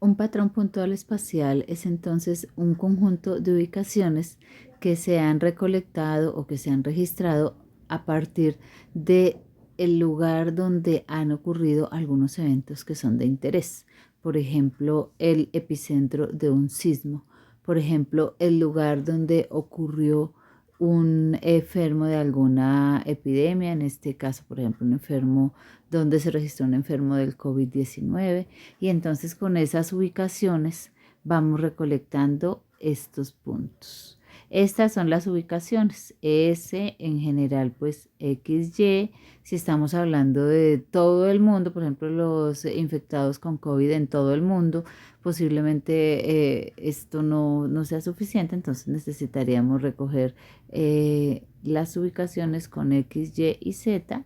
Un patrón puntual espacial es entonces un conjunto de ubicaciones que se han recolectado o que se han registrado a partir de el lugar donde han ocurrido algunos eventos que son de interés. Por ejemplo, el epicentro de un sismo. Por ejemplo, el lugar donde ocurrió un enfermo de alguna epidemia, en este caso, por ejemplo, un enfermo donde se registró un enfermo del COVID-19, y entonces con esas ubicaciones vamos recolectando estos puntos. Estas son las ubicaciones, S en general, pues XY, si estamos hablando de todo el mundo, por ejemplo, los infectados con COVID en todo el mundo, posiblemente esto no sea suficiente, entonces necesitaríamos recoger las ubicaciones con X, Y y Z.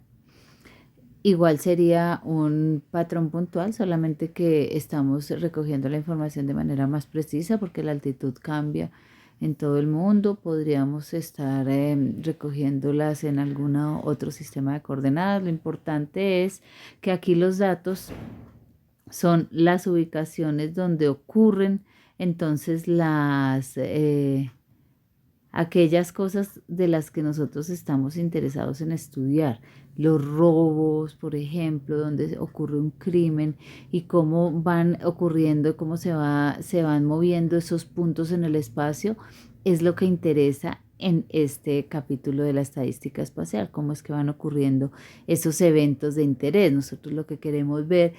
Igual sería un patrón puntual, solamente que estamos recogiendo la información de manera más precisa porque la altitud cambia en todo el mundo. Podríamos estar recogiéndolas en algún otro sistema de coordenadas. Lo importante es que aquí los datos son las ubicaciones donde ocurren entonces aquellas cosas de las que nosotros estamos interesados en estudiar, los robos, por ejemplo, donde ocurre un crimen y cómo van ocurriendo, cómo se van moviendo esos puntos en el espacio, es lo que interesa en este capítulo de la estadística espacial, cómo es que van ocurriendo esos eventos de interés. Nosotros lo que queremos ver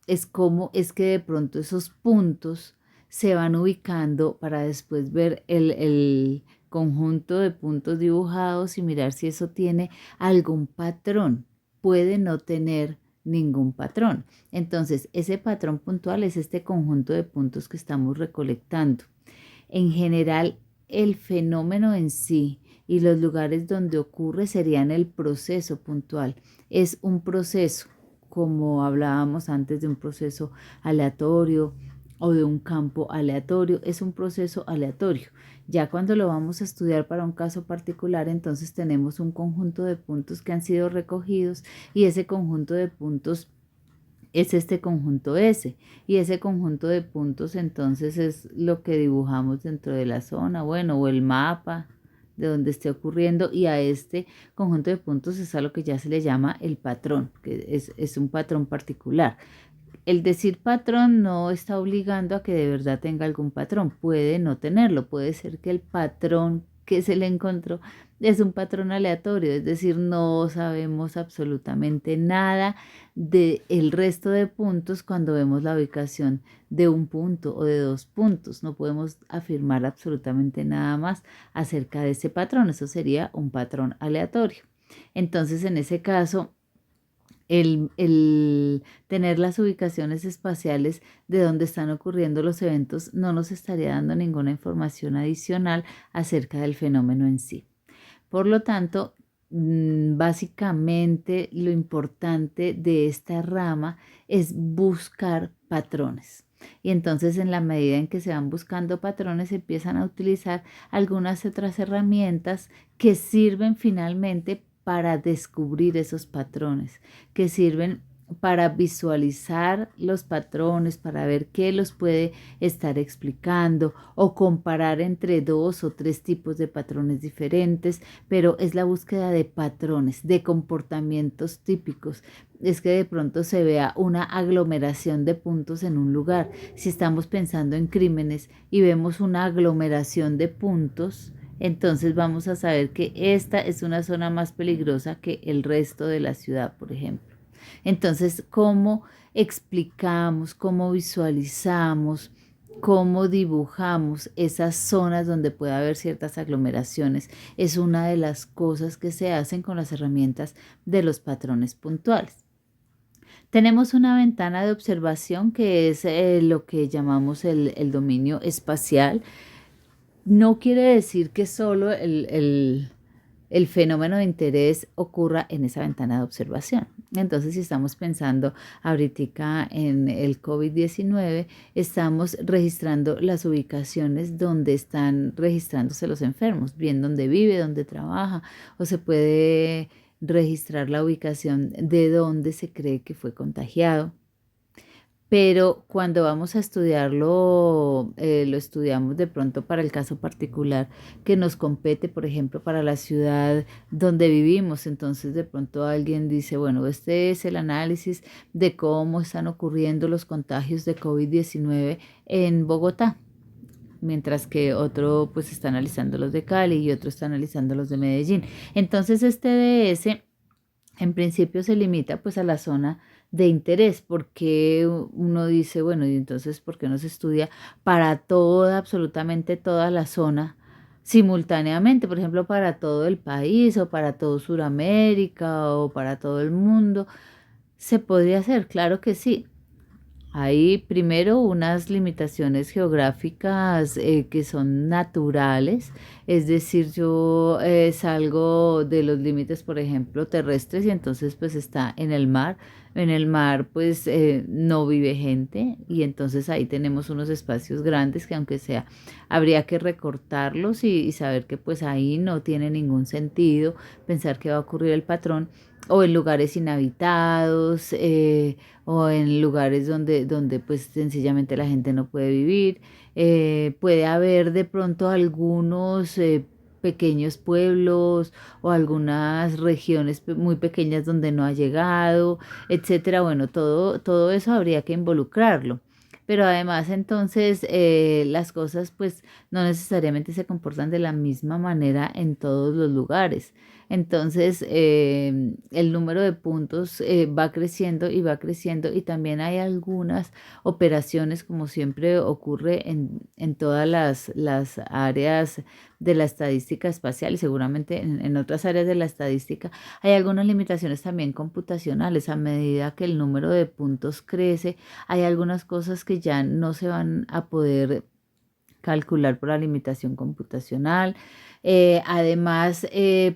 es cómo es que de pronto esos puntos se van ubicando para después ver el conjunto de puntos dibujados y mirar si eso tiene algún patrón. Puede no tener ningún patrón. Entonces, ese patrón puntual es este conjunto de puntos que estamos recolectando. En general, el fenómeno en sí y los lugares donde ocurre serían el proceso puntual. Es un proceso, como hablábamos antes de un proceso aleatorio o de un campo aleatorio, es un proceso aleatorio. Ya cuando lo vamos a estudiar para un caso particular, entonces tenemos un conjunto de puntos que han sido recogidos y ese conjunto de puntos es este conjunto S, y ese conjunto de puntos entonces es lo que dibujamos dentro de la zona, bueno, o el mapa de donde esté ocurriendo, y a este conjunto de puntos es a lo que ya se le llama el patrón, que es un patrón particular. El decir patrón no está obligando a que de verdad tenga algún patrón, puede no tenerlo, puede ser que el patrón que se le encontró es un patrón aleatorio, es decir, no sabemos absolutamente nada del resto de puntos cuando vemos la ubicación de un punto o de dos puntos, no podemos afirmar absolutamente nada más acerca de ese patrón, eso sería un patrón aleatorio. Entonces, en ese caso, el tener las ubicaciones espaciales de donde están ocurriendo los eventos no nos estaría dando ninguna información adicional acerca del fenómeno en sí. Por lo tanto, básicamente lo importante de esta rama es buscar patrones. Y entonces en la medida en que se van buscando patrones, se empiezan a utilizar algunas otras herramientas que sirven finalmente para descubrir esos patrones, que sirven para visualizar los patrones, para ver qué los puede estar explicando o comparar entre dos o tres tipos de patrones diferentes, pero es la búsqueda de patrones, de comportamientos típicos. Es que de pronto se vea una aglomeración de puntos en un lugar. Si estamos pensando en crímenes y vemos una aglomeración de puntos, entonces vamos a saber que esta es una zona más peligrosa que el resto de la ciudad, por ejemplo. Entonces, ¿cómo explicamos, cómo visualizamos, cómo dibujamos esas zonas donde puede haber ciertas aglomeraciones? Es una de las cosas que se hacen con las herramientas de los patrones puntuales. Tenemos una ventana de observación que es lo que llamamos el dominio espacial. No quiere decir que solo el fenómeno de interés ocurra en esa ventana de observación. Entonces, si estamos pensando ahorita en el COVID-19, estamos registrando las ubicaciones donde están registrándose los enfermos, bien donde vive, donde trabaja, o se puede registrar la ubicación de donde se cree que fue contagiado. pero cuando vamos a estudiarlo, lo estudiamos de pronto para el caso particular que nos compete, por ejemplo, para la ciudad donde vivimos. Entonces, de pronto alguien dice, bueno, este es el análisis de cómo están ocurriendo los contagios de COVID-19 en Bogotá, mientras que otro pues está analizando los de Cali y otro está analizando los de Medellín. Entonces, este DS en principio se limita pues a la zona de interés, porque uno dice, bueno, y entonces, ¿por qué no se estudia para toda, absolutamente toda la zona simultáneamente? Por ejemplo, para todo el país o para todo Sudamérica o para todo el mundo. ¿Se podría hacer? Claro que sí. Hay primero unas limitaciones geográficas que son naturales, es decir, yo salgo de los límites, por ejemplo, terrestres y entonces pues está en el mar. En el mar pues no vive gente y entonces ahí tenemos unos espacios grandes que aunque sea habría que recortarlos y saber que pues ahí no tiene ningún sentido pensar que va a ocurrir el patrón o en lugares inhabitados. O en lugares donde pues sencillamente la gente no puede vivir. Puede haber de pronto algunos pequeños pueblos o algunas regiones muy pequeñas donde no ha llegado, etcétera. Bueno, todo eso habría que involucrarlo. Pero además entonces las cosas pues no necesariamente se comportan de la misma manera en todos los lugares. Entonces, el número de puntos va creciendo y va creciendo y también hay algunas operaciones, como siempre ocurre en todas las áreas de la estadística espacial y seguramente en otras áreas de la estadística, hay algunas limitaciones también computacionales. A medida que el número de puntos crece, hay algunas cosas que ya no se van a poder calcular por la limitación computacional. Además,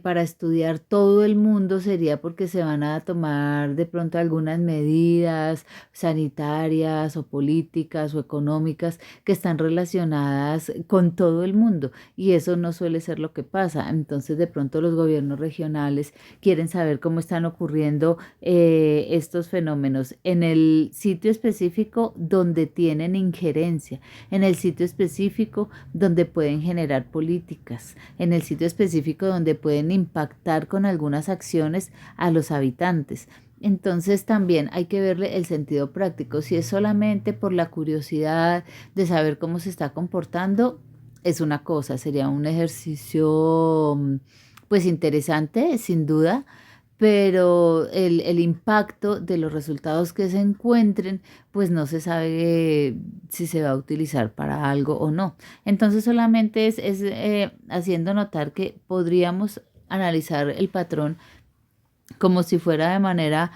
para estudiar todo el mundo sería porque se van a tomar de pronto algunas medidas sanitarias o políticas o económicas que están relacionadas con todo el mundo y eso no suele ser lo que pasa. Entonces, de pronto los gobiernos regionales quieren saber cómo están ocurriendo estos fenómenos en el sitio específico donde tienen injerencia, en el sitio específico donde pueden generar políticas, en el sitio específico donde pueden impactar con algunas acciones a los habitantes. Entonces también hay que verle el sentido práctico. Si es solamente por la curiosidad de saber cómo se está comportando, es una cosa, sería un ejercicio pues interesante, sin duda, pero el impacto de los resultados que se encuentren, pues no se sabe si se va a utilizar para algo o no. Entonces solamente es haciendo notar que podríamos analizar el patrón como si fuera de manera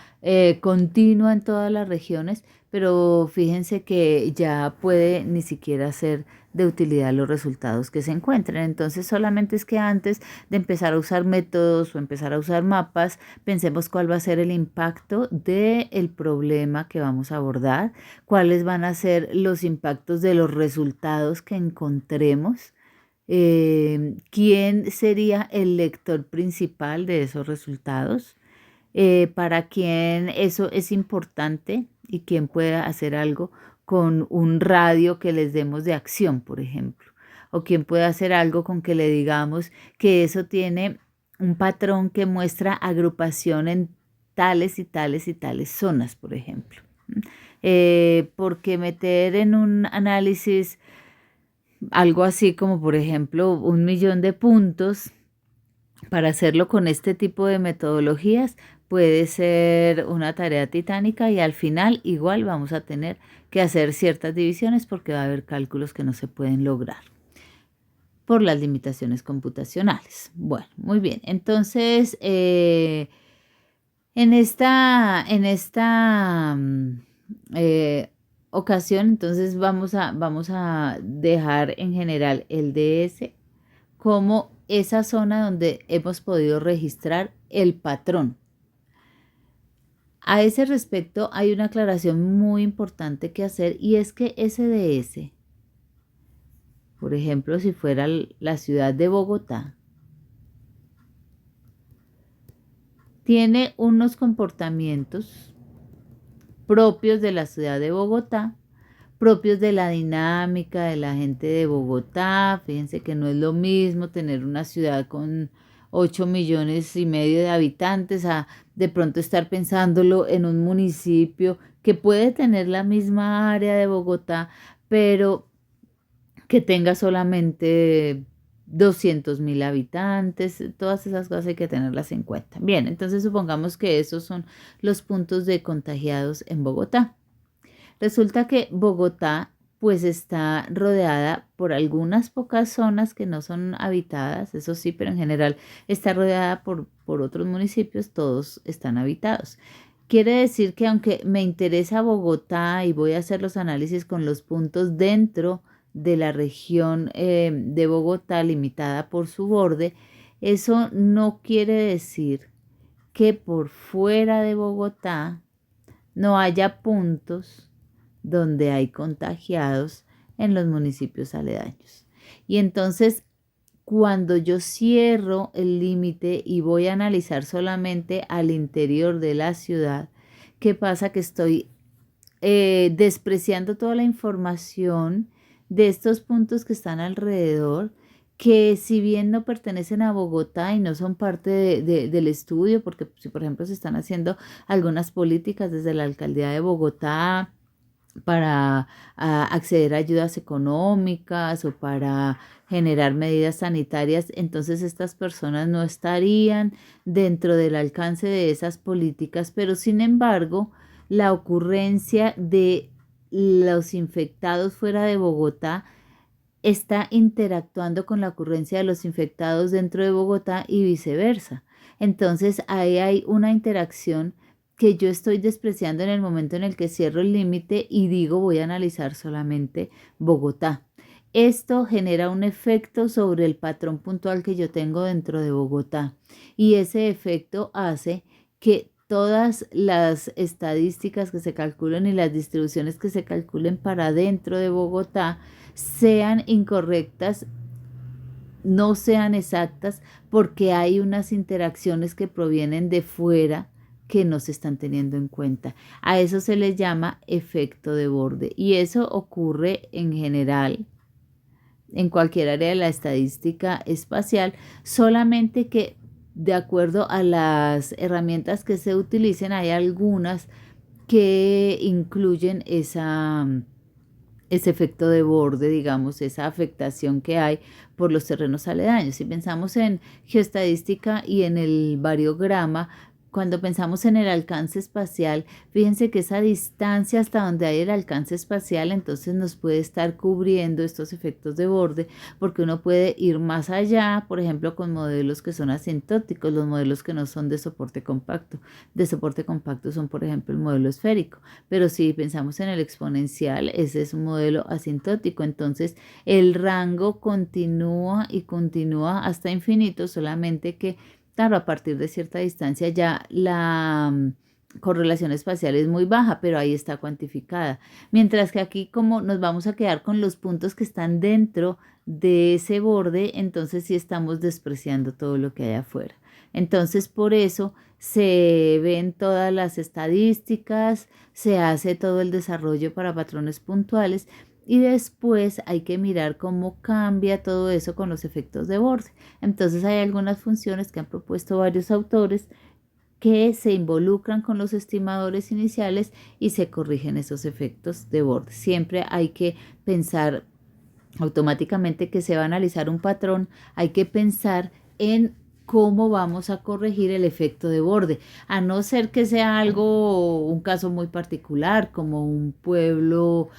continua en todas las regiones, pero fíjense que ya puede ni siquiera ser de utilidad los resultados que se encuentren. Entonces solamente es que antes de empezar a usar métodos o empezar a usar mapas, pensemos cuál va a ser el impacto del problema que vamos a abordar, cuáles van a ser los impactos de los resultados que encontremos. ¿Quién sería el lector principal de esos resultados? Para quién eso es importante y quién pueda hacer algo con un radio que les demos de acción, por ejemplo, o quién puede hacer algo con que le digamos que eso tiene un patrón que muestra agrupación en tales y tales y tales zonas, por ejemplo. Porque meter en un análisis algo así como, por ejemplo, 1 millón de puntos para hacerlo con este tipo de metodologías puede ser una tarea titánica y al final igual vamos a tener que hacer ciertas divisiones porque va a haber cálculos que no se pueden lograr por las limitaciones computacionales. Bueno, muy bien. Entonces, en esta ocasión, entonces vamos a dejar en general el DS como esa zona donde hemos podido registrar el patrón. A ese respecto hay una aclaración muy importante que hacer y es que SDS, por ejemplo, si fuera la ciudad de Bogotá, tiene unos comportamientos propios de la ciudad de Bogotá, propios de la dinámica de la gente de Bogotá. Fíjense que no es lo mismo tener una ciudad con 8,5 millones de habitantes a de pronto estar pensándolo en un municipio que puede tener la misma área de Bogotá, pero que tenga solamente 200.000 habitantes. Todas esas cosas hay que tenerlas en cuenta. Bien, entonces supongamos que esos son los puntos de contagiados en Bogotá. Resulta que Bogotá pues está rodeada por algunas pocas zonas que no son habitadas, eso sí, pero en general está rodeada por otros municipios, todos están habitados. Quiere decir que aunque me interesa Bogotá y voy a hacer los análisis con los puntos dentro de la región de Bogotá limitada por su borde, eso no quiere decir que por fuera de Bogotá no haya puntos donde hay contagiados en los municipios aledaños. Y entonces, cuando yo cierro el límite y voy a analizar solamente al interior de la ciudad, ¿qué pasa? Que estoy despreciando toda la información de estos puntos que están alrededor, que si bien no pertenecen a Bogotá y no son parte del estudio, porque si por ejemplo se están haciendo algunas políticas desde la alcaldía de Bogotá para acceder a ayudas económicas o para generar medidas sanitarias, entonces estas personas no estarían dentro del alcance de esas políticas, pero sin embargo, la ocurrencia de los infectados fuera de Bogotá está interactuando con la ocurrencia de los infectados dentro de Bogotá y viceversa. Entonces ahí hay una interacción que yo estoy despreciando en el momento en el que cierro el límite y digo voy a analizar solamente Bogotá. Esto genera un efecto sobre el patrón puntual que yo tengo dentro de Bogotá y ese efecto hace que todas las estadísticas que se calculen y las distribuciones que se calculen para dentro de Bogotá sean incorrectas, no sean exactas, porque hay unas interacciones que provienen de fuera que no se están teniendo en cuenta. A eso se le llama efecto de borde y eso ocurre en general en cualquier área de la estadística espacial, solamente que de acuerdo a las herramientas que se utilicen, hay algunas que incluyen ese efecto de borde, digamos, esa afectación que hay por los terrenos aledaños. Si pensamos en geoestadística y en el variograma, cuando pensamos en el alcance espacial, fíjense que esa distancia hasta donde hay el alcance espacial, entonces nos puede estar cubriendo estos efectos de borde, porque uno puede ir más allá, por ejemplo, con modelos que son asintóticos, los modelos que no son de soporte compacto. De soporte compacto son, por ejemplo, el modelo esférico, pero si pensamos en el exponencial, ese es un modelo asintótico, entonces el rango continúa y continúa hasta infinito, solamente que claro, a partir de cierta distancia ya la correlación espacial es muy baja, pero ahí está cuantificada. Mientras que aquí como nos vamos a quedar con los puntos que están dentro de ese borde, entonces sí estamos despreciando todo lo que hay afuera. Entonces por eso se ven todas las estadísticas, se hace todo el desarrollo para patrones puntuales y después hay que mirar cómo cambia todo eso con los efectos de borde. Entonces hay algunas funciones que han propuesto varios autores que se involucran con los estimadores iniciales y se corrigen esos efectos de borde. Siempre hay que pensar automáticamente que se va a analizar un patrón, hay que pensar en cómo vamos a corregir el efecto de borde, a no ser que sea algo, un caso muy particular, como un pueblo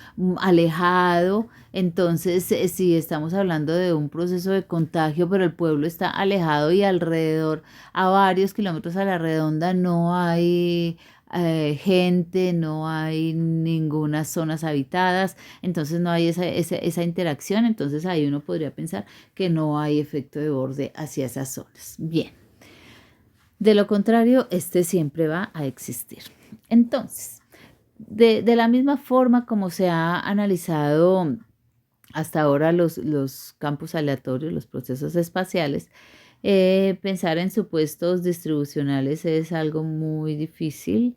alejado. Entonces, si estamos hablando de un proceso de contagio, pero el pueblo está alejado y alrededor, a varios kilómetros a la redonda, no hay gente, no hay ninguna zonas habitadas, entonces no hay esa interacción, entonces ahí uno podría pensar que no hay efecto de borde hacia esas zonas. Bien, de lo contrario, este siempre va a existir. Entonces, de la misma forma como se ha analizado hasta ahora los campos aleatorios, los procesos espaciales, pensar en supuestos distribucionales es algo muy difícil,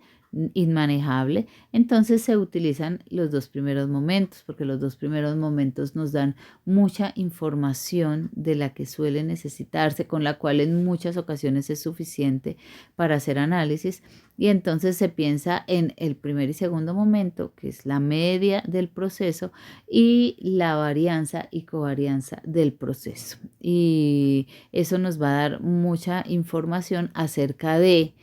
inmanejable, entonces se utilizan los dos primeros momentos, porque los dos primeros momentos nos dan mucha información de la que suele necesitarse, con la cual en muchas ocasiones es suficiente para hacer análisis, y entonces se piensa en el primer y segundo momento, que es la media del proceso, y la varianza y covarianza del proceso. Y eso nos va a dar mucha información acerca de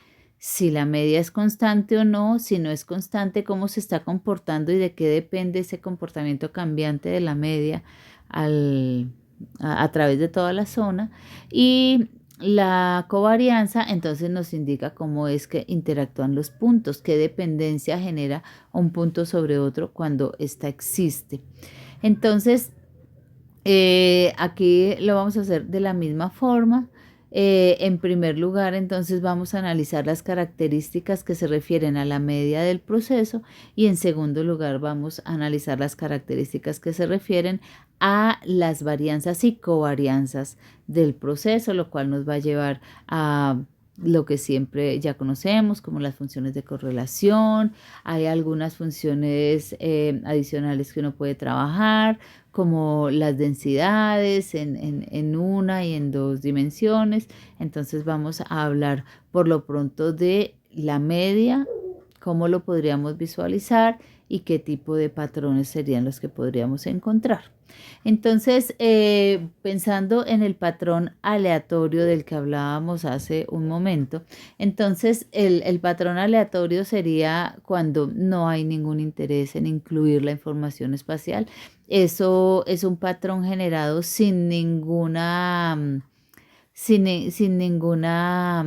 si la media es constante o no, si no es constante, cómo se está comportando y de qué depende ese comportamiento cambiante de la media a través de toda la zona. Y la covarianza entonces nos indica cómo es que interactúan los puntos, qué dependencia genera un punto sobre otro cuando ésta existe. Entonces, aquí lo vamos a hacer de la misma forma. En primer lugar, entonces vamos a analizar las características que se refieren a la media del proceso y en segundo lugar vamos a analizar las características que se refieren a las varianzas y covarianzas del proceso, lo cual nos va a llevar a lo que siempre ya conocemos como las funciones de correlación. Hay algunas funciones adicionales que uno puede trabajar, como las densidades en una y en dos dimensiones. Entonces vamos a hablar por lo pronto de la media, cómo lo podríamos visualizar y qué tipo de patrones serían los que podríamos encontrar. Entonces, pensando en el patrón aleatorio del que hablábamos hace un momento, entonces el patrón aleatorio sería cuando no hay ningún interés en incluir la información espacial. Eso es un patrón generado sin ninguna, sin ninguna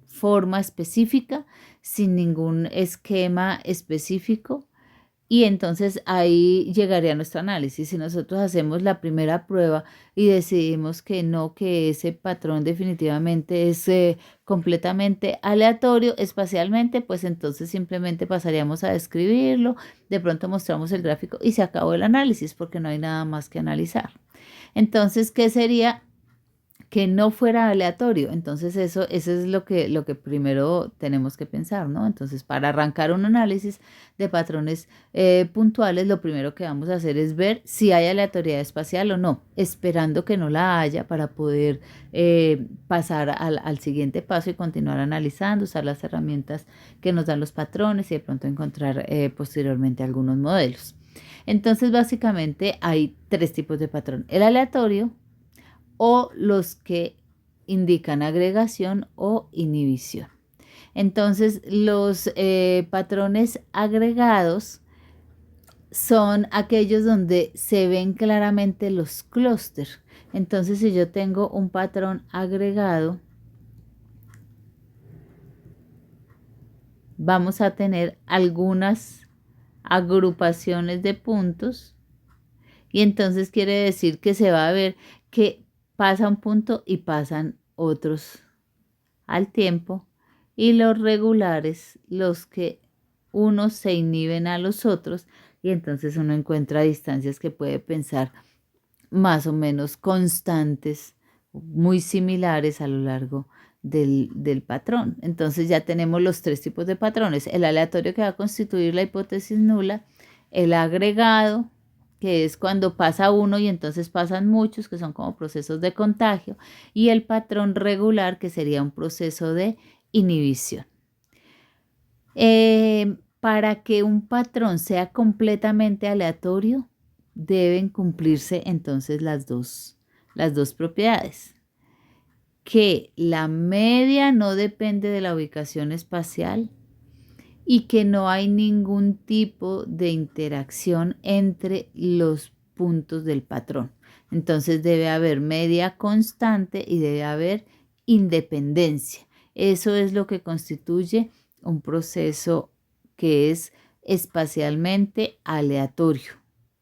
forma específica, sin ningún esquema específico. Y entonces ahí llegaría nuestro análisis. Si nosotros hacemos la primera prueba y decidimos que no, que ese patrón definitivamente es completamente aleatorio espacialmente, pues entonces simplemente pasaríamos a describirlo, de pronto mostramos el gráfico y se acabó el análisis porque no hay nada más que analizar. Entonces, ¿qué sería? Que no fuera aleatorio. Entonces eso es lo que primero tenemos que pensar, ¿no? Entonces, para arrancar un análisis de patrones puntuales, lo primero que vamos a hacer es ver si hay aleatoriedad espacial o no, esperando que no la haya para poder pasar al siguiente paso y continuar analizando, usar las herramientas que nos dan los patrones y de pronto encontrar posteriormente algunos modelos. Entonces, básicamente hay tres tipos de patrón: el aleatorio, o los que indican agregación o inhibición. Entonces, los patrones agregados son aquellos donde se ven claramente los clústeres. Entonces, si yo tengo un patrón agregado, vamos a tener algunas agrupaciones de puntos y entonces quiere decir que se va a ver que pasa un punto y pasan otros al tiempo, y los regulares, los que unos se inhiben a los otros, y entonces uno encuentra distancias que puede pensar más o menos constantes, muy similares a lo largo del patrón. Entonces ya tenemos los tres tipos de patrones: el aleatorio, que va a constituir la hipótesis nula; el agregado, que es cuando pasa uno y entonces pasan muchos, que son como procesos de contagio; y el patrón regular, que sería un proceso de inhibición. Para que un patrón sea completamente aleatorio, deben cumplirse entonces las dos propiedades: que la media no depende de la ubicación espacial y que no hay ningún tipo de interacción entre los puntos del patrón. Entonces debe haber media constante y debe haber independencia. Eso es lo que constituye un proceso que es espacialmente aleatorio.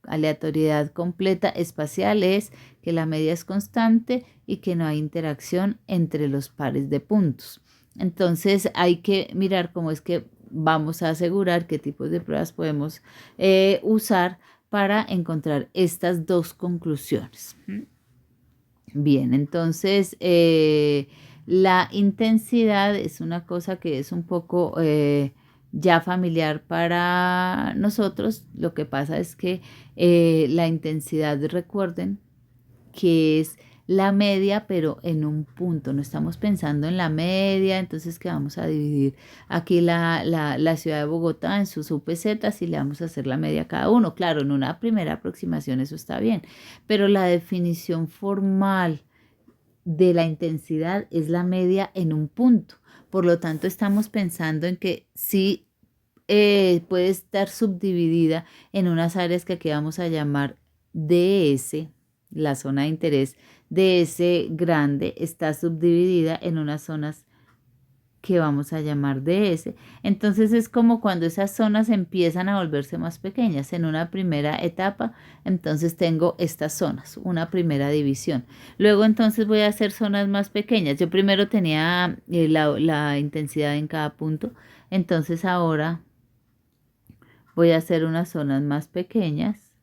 Aleatoriedad completa espacial es que la media es constante y que no hay interacción entre los pares de puntos. Entonces hay que mirar cómo es que vamos a asegurar qué tipos de pruebas podemos usar para encontrar estas dos conclusiones. Bien, entonces la intensidad es una cosa que es un poco Ya familiar para nosotros, lo que pasa es que la intensidad, recuerden, que es la media, pero en un punto. No estamos pensando en la media, entonces que vamos a dividir aquí la ciudad de Bogotá en sus UPZs y le vamos a hacer la media a cada uno. Claro, en una primera aproximación eso está bien, pero la definición formal de la intensidad es la media en un punto. Por lo tanto, estamos pensando en que sí puede estar subdividida en unas áreas que aquí vamos a llamar DS, la zona de interés DS grande, está subdividida en unas zonas que vamos a llamar DS. Entonces es como cuando esas zonas empiezan a volverse más pequeñas. En una primera etapa, entonces tengo estas zonas, una primera división. Luego entonces voy a hacer zonas más pequeñas. Yo primero tenía la intensidad en cada punto, entonces ahora voy a hacer unas zonas más pequeñas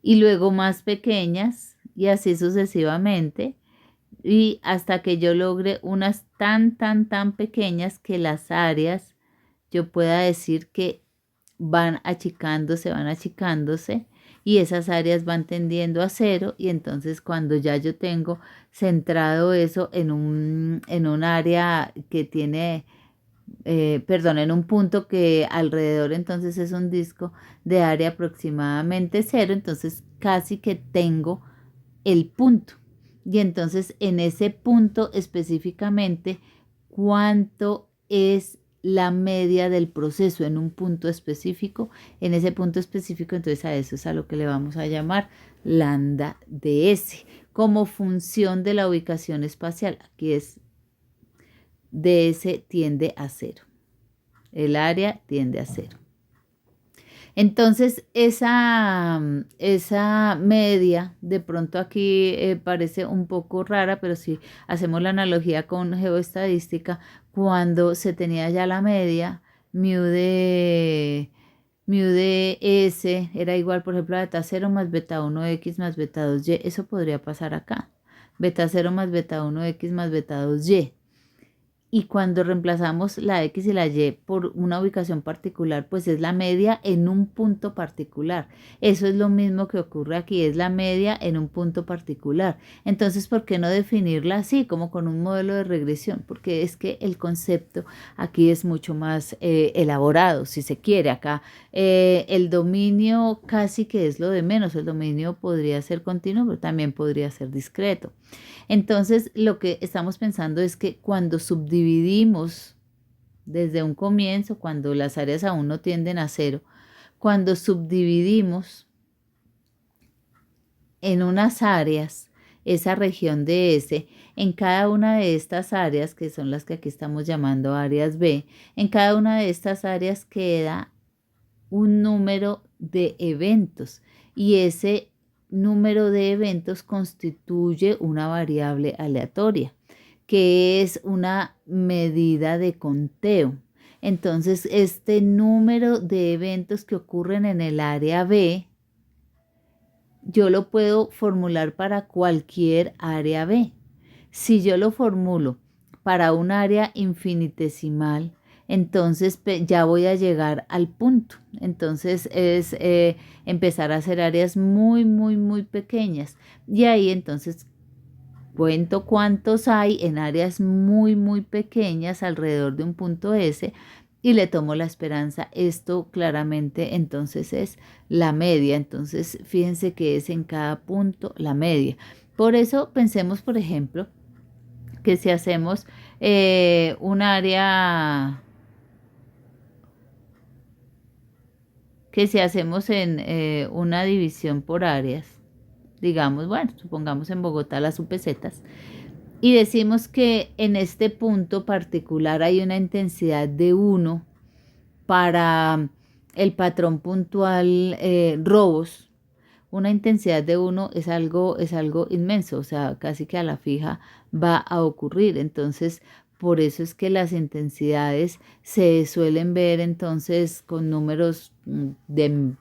y luego más pequeñas y así sucesivamente y hasta que yo logre unas tan pequeñas que las áreas yo pueda decir que van achicándose y esas áreas van tendiendo a cero y entonces cuando ya yo tengo centrado eso en un área que tiene perdón, en un punto que alrededor entonces es un disco de área aproximadamente cero, entonces casi que tengo el punto. Y entonces en ese punto específicamente, ¿cuánto es la media del proceso en un punto específico? En ese punto específico, entonces a eso es a lo que le vamos a lambda ds, como función de la ubicación espacial. Aquí es ds tiende a cero. El área tiende a cero. Entonces, esa media, de pronto aquí parece un poco rara, pero si hacemos la analogía con geoestadística, cuando se tenía ya la media, mu de S era igual, por ejemplo, a beta 0 más beta 1x más beta 2y. Eso podría pasar acá. Beta 0 más beta 1x más beta 2y. Y cuando reemplazamos la X y la Y por una ubicación particular, pues es la media en un punto particular. Eso es lo mismo que ocurre aquí, es la media en un punto particular. Entonces, ¿por qué no definirla así, como con un modelo de regresión? Porque es que el concepto aquí es mucho más elaborado, si se quiere. Acá el dominio casi que es lo de menos. El dominio podría ser continuo, pero también podría ser discreto. Entonces, lo que estamos pensando es que cuando subdividimos desde un comienzo, cuando las áreas aún no tienden a cero, cuando subdividimos en unas áreas esa región de S, en cada una de estas áreas, que son las que aquí estamos llamando áreas B, en cada una de estas áreas queda un número de eventos y ese número de eventos constituye una variable aleatoria, que es una medida de conteo. Entonces, este número de eventos que ocurren en el área B, yo lo puedo formular para cualquier área B. Si yo lo formulo para un área infinitesimal, entonces ya voy a llegar al punto. Entonces es empezar a hacer áreas muy pequeñas. Y ahí entonces cuento cuántos hay en áreas muy pequeñas alrededor de un punto S y le tomo la esperanza. Esto claramente entonces es la media. Entonces fíjense que es en cada punto la media. Por eso pensemos, por ejemplo, que si hacemos un área, que si hacemos en una división por áreas, digamos, bueno, supongamos en Bogotá las UPZs, y decimos que en este punto particular hay una intensidad de 1 para el patrón puntual robos. Una intensidad de 1 es algo inmenso, o sea, casi que a la fija va a ocurrir. Entonces, por eso es que las intensidades se suelen ver entonces con números de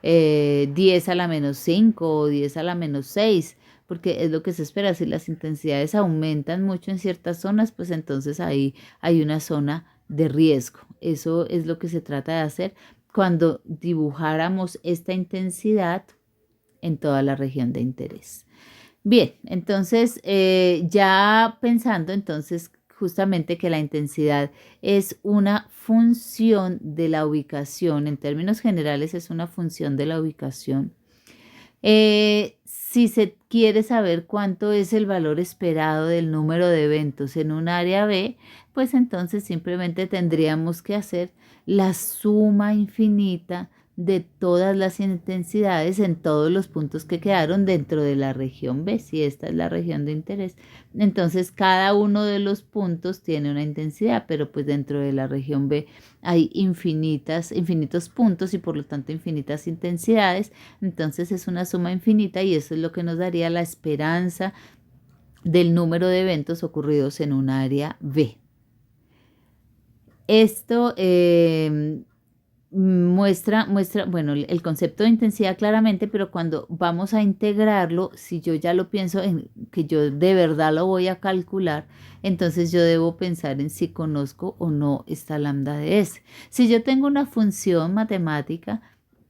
10 a la menos 5 o 10 a la menos 6, porque es lo que se espera. Si las intensidades aumentan mucho en ciertas zonas, pues entonces ahí hay una zona de riesgo. Eso es lo que se trata de hacer cuando dibujáramos esta intensidad en toda la región de interés. Bien, entonces ya pensando entonces justamente que la intensidad es una función de la ubicación, en términos generales es una función de la ubicación. Si se quiere saber cuánto es el valor esperado del número de eventos en un área B, pues entonces simplemente tendríamos que hacer la suma infinita de todas las intensidades en todos los puntos que quedaron dentro de la región B, si esta es la región de interés. Entonces cada uno de los puntos tiene una intensidad, pero pues dentro de la región B hay infinitos puntos y por lo tanto infinitas intensidades. Entonces es una suma infinita y eso es lo que nos daría la esperanza del número de eventos ocurridos en un área B. Esto muestra, bueno, el concepto de intensidad claramente, pero cuando vamos a integrarlo, si yo ya lo pienso en que yo de verdad lo voy a calcular, entonces yo debo pensar en si conozco o no esta lambda de S. Si yo tengo una función matemática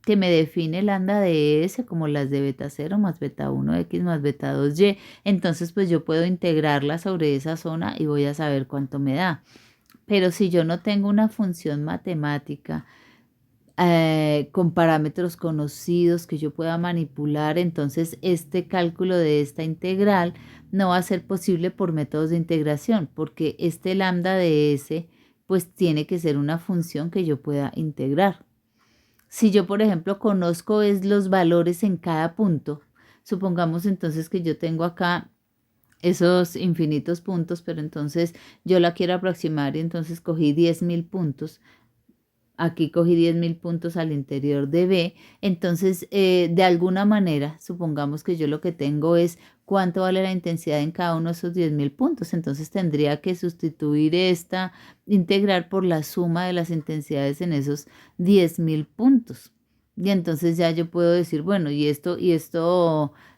que me define lambda de S como las de beta 0 más beta 1x más beta 2y, entonces pues yo puedo integrarla sobre esa zona y voy a saber cuánto me da. Pero si yo no tengo una función matemática con parámetros conocidos que yo pueda manipular, entonces este cálculo de esta integral no va a ser posible por métodos de integración, porque este lambda de S pues tiene que ser una función que yo pueda integrar. Si yo, por ejemplo, conozco los valores en cada punto, supongamos entonces que yo tengo acá esos infinitos puntos, pero entonces yo la quiero aproximar y entonces cogí 10.000 puntos. Aquí cogí 10.000 puntos al interior de B. Entonces, de alguna manera, supongamos que yo lo que tengo es cuánto vale la intensidad en cada uno de esos 10.000 puntos. Entonces, tendría que sustituir esta integral por la suma de las intensidades en esos 10.000 puntos. Y entonces ya yo puedo decir, bueno, y esto,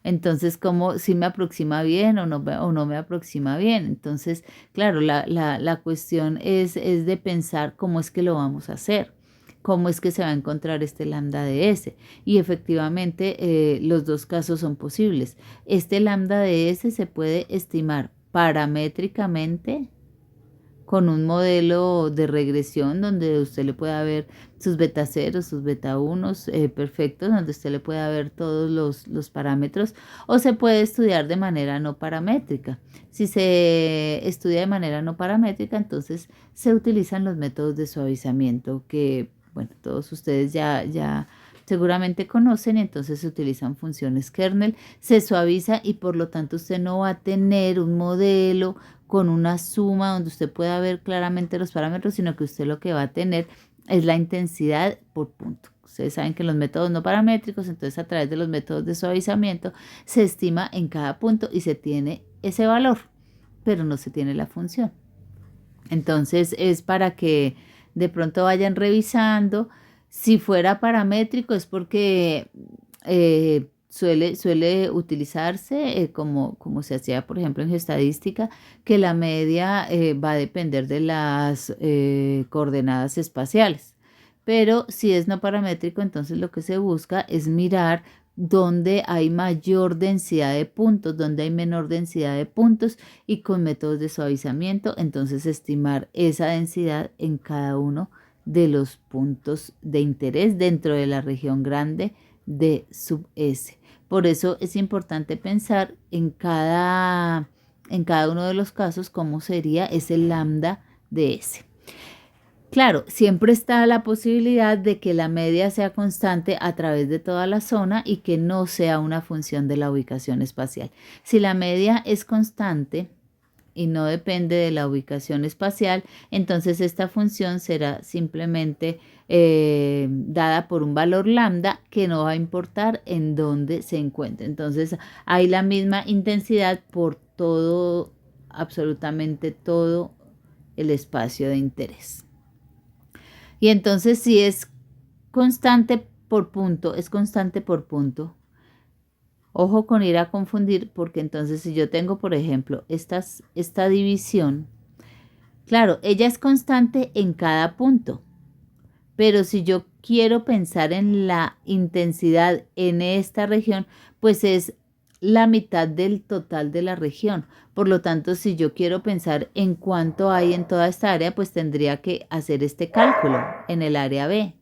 entonces, ¿cómo si me aproxima bien o no me aproxima bien? Entonces, claro, la cuestión es de pensar cómo es que lo vamos a hacer, cómo es que se va a encontrar este lambda de S. Y efectivamente, los dos casos son posibles. Este lambda de S se puede estimar paramétricamente con un modelo de regresión donde usted le pueda ver sus beta ceros, sus beta unos perfectos, donde usted le pueda ver todos los parámetros, o se puede estudiar de manera no paramétrica. Si se estudia de manera no paramétrica, entonces se utilizan los métodos de suavizamiento que, bueno, todos ustedes ya seguramente conocen. Entonces se utilizan funciones kernel, se suaviza y por lo tanto usted no va a tener un modelo con una suma donde usted pueda ver claramente los parámetros, sino que usted lo que va a tener es la intensidad por punto. Ustedes saben que los métodos no paramétricos, entonces a través de los métodos de suavizamiento se estima en cada punto y se tiene ese valor, pero no se tiene la función. Entonces es para que de pronto vayan revisando. Si fuera paramétrico es porque suele utilizarse como se hacía, por ejemplo, en geostadística, que la media va a depender de las coordenadas espaciales. Pero si es no paramétrico, entonces lo que se busca es mirar dónde hay mayor densidad de puntos, dónde hay menor densidad de puntos, y con métodos de suavizamiento, entonces estimar esa densidad en cada uno de los puntos de interés dentro de la región grande de sub S. Por eso es importante pensar en cada uno de los casos cómo sería ese lambda de S. Claro, siempre está la posibilidad de que la media sea constante a través de toda la zona y que no sea una función de la ubicación espacial. Si la media es constante y no depende de la ubicación espacial, entonces esta función será simplemente dada por un valor lambda que no va a importar en dónde se encuentre. Entonces hay la misma intensidad por todo, absolutamente todo el espacio de interés. Y entonces si es constante, por punto, es constante por punto. Ojo con ir a confundir, porque entonces si yo tengo, por ejemplo, esta división, claro, ella es constante en cada punto, pero si yo quiero pensar en la intensidad en esta región, pues es la mitad del total de la región. Por lo tanto, si yo quiero pensar en cuánto hay en toda esta área, pues tendría que hacer este cálculo en el área B.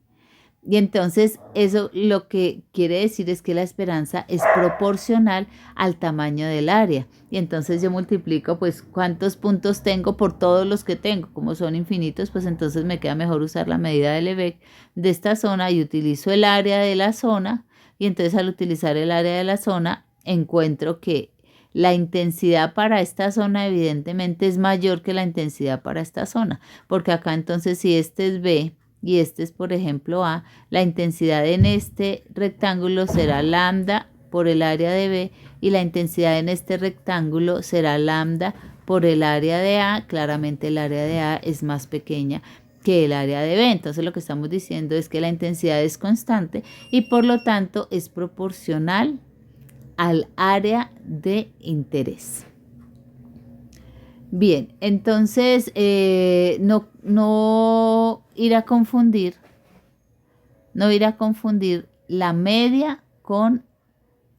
Y entonces eso lo que quiere decir es que la esperanza es proporcional al tamaño del área. Y entonces yo multiplico pues cuántos puntos tengo por todos los que tengo. Como son infinitos, pues entonces me queda mejor usar la medida de Lebesgue de esta zona y utilizo el área de la zona. Y entonces al utilizar el área de la zona encuentro que la intensidad para esta zona evidentemente es mayor que la intensidad para esta zona. Porque acá entonces si este es B y este es, por ejemplo, A, la intensidad en este rectángulo será lambda por el área de B y la intensidad en este rectángulo será lambda por el área de A. Claramente el área de A es más pequeña que el área de B. Entonces lo que estamos diciendo es que la intensidad es constante y por lo tanto es proporcional al área de interés. Bien, entonces no ir a confundir la media con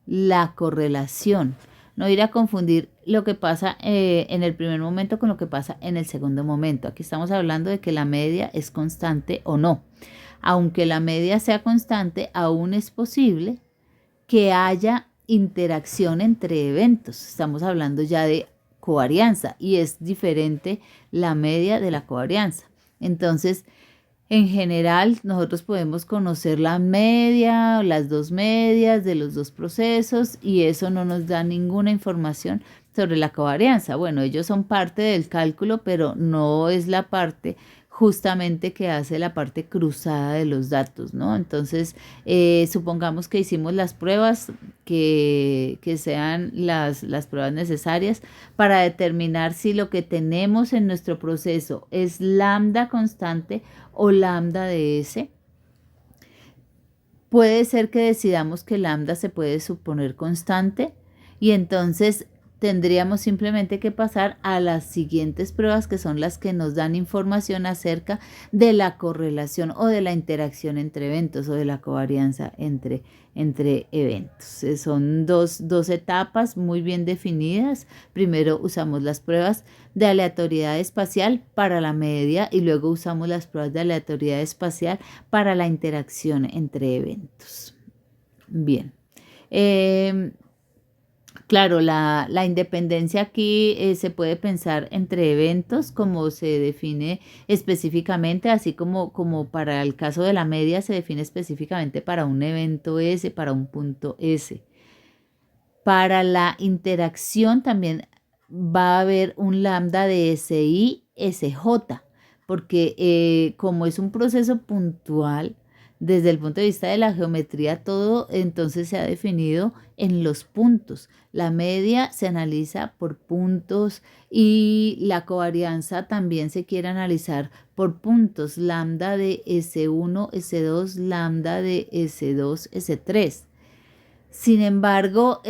la correlación, no ir a confundir lo que pasa en el primer momento con lo que pasa en el segundo momento. Aquí estamos hablando de que la media es constante o no. Aunque la media sea constante, aún es posible que haya interacción entre eventos. Estamos hablando ya de covarianza y es diferente la media de la covarianza. Entonces, en general, nosotros podemos conocer la media o las dos medias de los dos procesos y eso no nos da ninguna información sobre la covarianza. Bueno, ellos son parte del cálculo, pero no es la parte justamente que hace la parte cruzada de los datos, ¿no? Entonces, supongamos que hicimos las pruebas que sean las pruebas necesarias para determinar si lo que tenemos en nuestro proceso es lambda constante o lambda de S. Puede ser que decidamos que lambda se puede suponer constante y entonces tendríamos simplemente que pasar a las siguientes pruebas que son las que nos dan información acerca de la correlación o de la interacción entre eventos o de la covarianza entre eventos. Son dos etapas muy bien definidas. Primero usamos las pruebas de aleatoriedad espacial para la media y luego usamos las pruebas de aleatoriedad espacial para la interacción entre eventos. Bien. Claro, la independencia aquí se puede pensar entre eventos como se define específicamente, así como para el caso de la media se define específicamente para un evento S, para un punto S. Para la interacción también va a haber un lambda de SI, SJ, porque como es un proceso puntual, desde el punto de vista de la geometría, todo entonces se ha definido en los puntos. La media se analiza por puntos y la covarianza también se quiere analizar por puntos. Lambda de S1, S2, lambda de S2, S3. Sin embargo,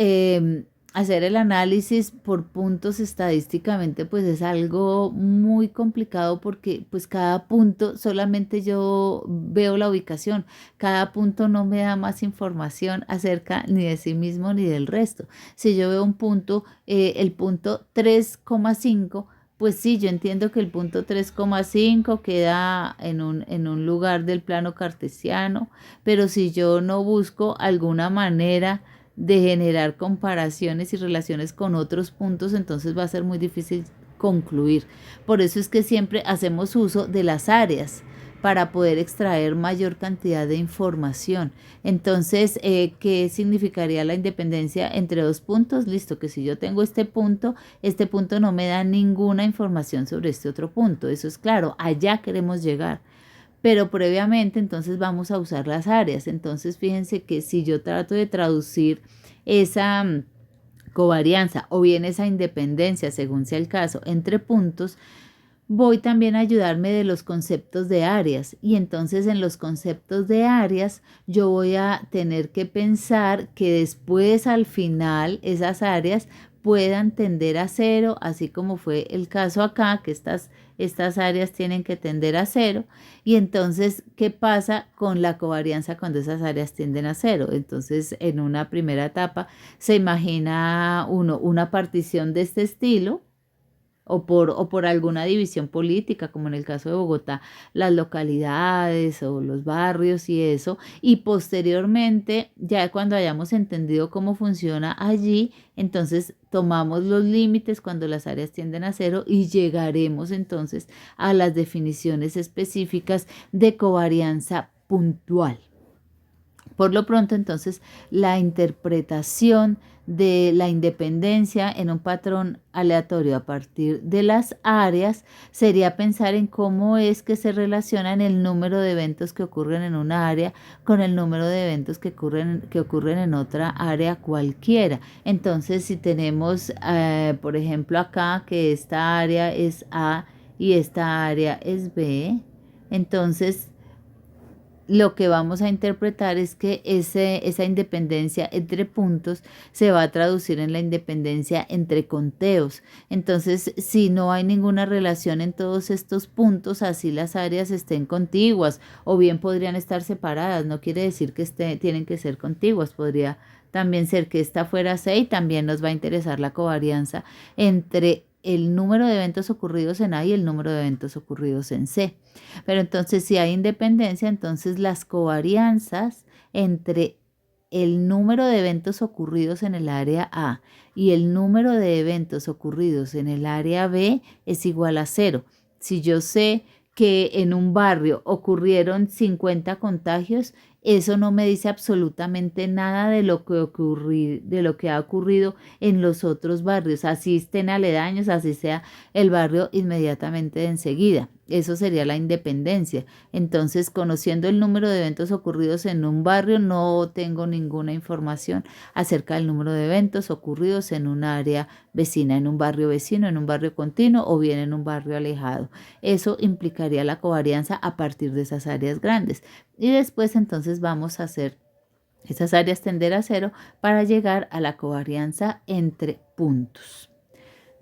hacer el análisis por puntos estadísticamente pues es algo muy complicado porque pues cada punto solamente yo veo la ubicación, cada punto no me da más información acerca ni de sí mismo ni del resto. Si yo veo un punto, el punto 3,5, pues sí, yo entiendo que el punto 3,5 queda en un lugar del plano cartesiano, pero si yo no busco alguna manera de generar comparaciones y relaciones con otros puntos, entonces va a ser muy difícil concluir. Por eso es que siempre hacemos uso de las áreas para poder extraer mayor cantidad de información. Entonces, ¿qué significaría la independencia entre dos puntos? Listo, que si yo tengo este punto no me da ninguna información sobre este otro punto. Eso es claro, allá queremos llegar. Pero previamente entonces vamos a usar las áreas. Entonces fíjense que si yo trato de traducir esa covarianza o bien esa independencia, según sea el caso, entre puntos, voy también a ayudarme de los conceptos de áreas. Y entonces en los conceptos de áreas yo voy a tener que pensar que después al final esas áreas puedan tender a cero, así como fue el caso acá, que estas áreas tienen que tender a cero. Y entonces, ¿qué pasa con la covarianza cuando esas áreas tienden a cero? Entonces, en una primera etapa, se imagina uno una partición de este estilo, o por alguna división política, como en el caso de Bogotá, las localidades o los barrios y eso, y posteriormente, ya cuando hayamos entendido cómo funciona allí, entonces tomamos los límites cuando las áreas tienden a cero y llegaremos entonces a las definiciones específicas de covarianza puntual. Por lo pronto, entonces, la interpretación de la independencia en un patrón aleatorio a partir de las áreas sería pensar en cómo es que se relacionan el número de eventos que ocurren en una área con el número de eventos que ocurren en otra área cualquiera. Entonces, si tenemos, por ejemplo, acá que esta área es A y esta área es B, entonces lo que vamos a interpretar es que esa independencia entre puntos se va a traducir en la independencia entre conteos. Entonces, si no hay ninguna relación en todos estos puntos, así las áreas estén contiguas o bien podrían estar separadas. No quiere decir que tienen que ser contiguas. Podría también ser que esta fuera C y también nos va a interesar la covarianza entre el número de eventos ocurridos en A y el número de eventos ocurridos en C. Pero entonces, si hay independencia, entonces las covarianzas entre el número de eventos ocurridos en el área A y el número de eventos ocurridos en el área B es igual a cero. Si yo sé que en un barrio ocurrieron 50 contagios, eso no me dice absolutamente nada de lo que ha ocurrido en los otros barrios, así estén aledaños, así sea el barrio inmediatamente de enseguida. Eso sería la independencia. Entonces, conociendo el número de eventos ocurridos en un barrio, no tengo ninguna información acerca del número de eventos ocurridos en un área vecina, en un barrio vecino, en un barrio continuo o bien en un barrio alejado. Eso implicaría la covarianza a partir de esas áreas grandes. Y después entonces vamos a hacer esas áreas tender a cero para llegar a la covarianza entre puntos.